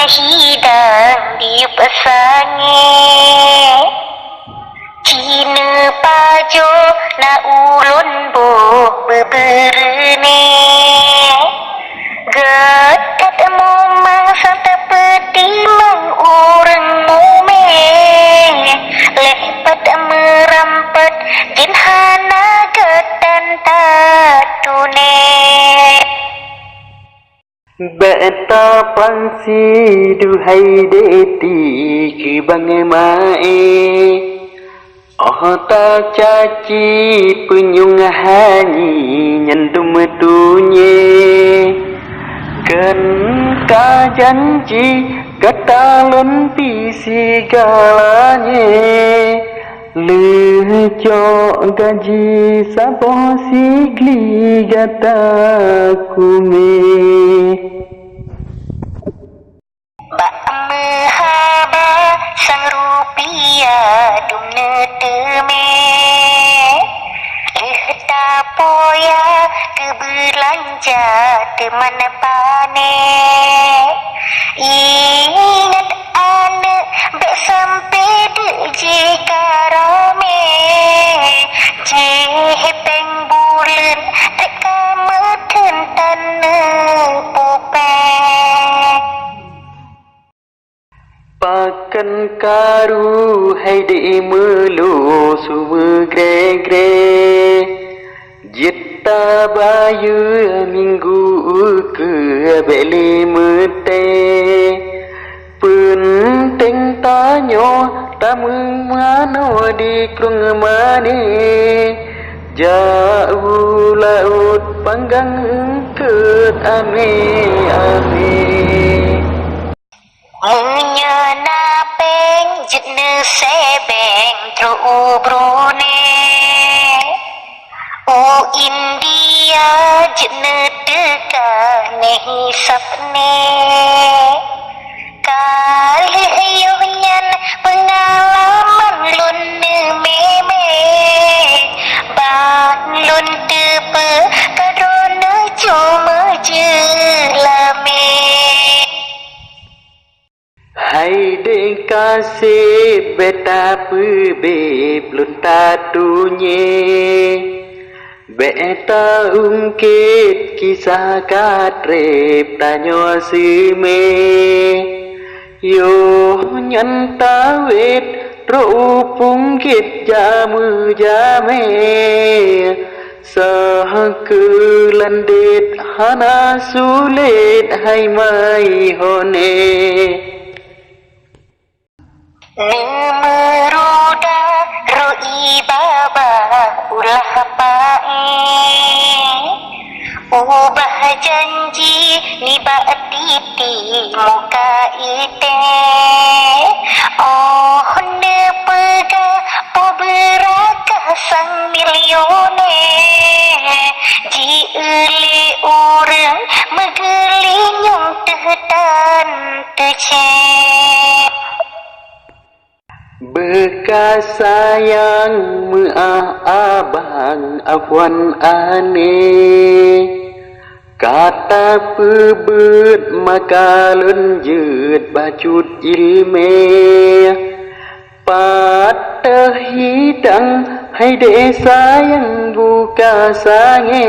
hidang dipesangi Cina pajo na ulun bo beberene Gekat momang santa peti mang urang mume Lepat merampat jinhana getan tatune Beta pangsi duhai deti ke bangemae Oh ta caci penyung hani nyandum tunye Ken ka janji katalon pisi galanye Leco gaji sabo sigli gata kume Bak mehaba sang rupiah dumne teme Lehta poya ke belanja teman pane Ingat anak bek sampai deje karame Jehepeng bulan teka meten tanah popeng Pakan karu hai de melo suwe gre Jetta bayu minggu ke beli mete Penting tanyo tamu mano di krung mane Jauh laut panggang ket ame Menyenapeng jitne sebeng tru Brunei India jitne dekah nehi sapne Kalih yuhnyan pengalaman lun meme Bang lun tepe kadona cuma jelame Hai de kasih beta pebe belum tatunye Beta ungkit kisah katrep tanyo sime Yo nyantawet ro pungkit jamu jame Sahakulandit hana sulit hai mai hone Nemeruda roi baba ulah pae Ubah janji ni titi muka ite Oh ne pega poberaka sang milione Ji uli urang megelinyong tehetan tecek Bekas sayang abang afwan aneh Kata pebet maka lenjet bacut ilme Patah hidang hai de sayang buka sange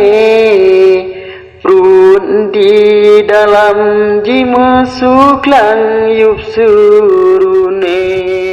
Prun di dalam jimu suklang yup surune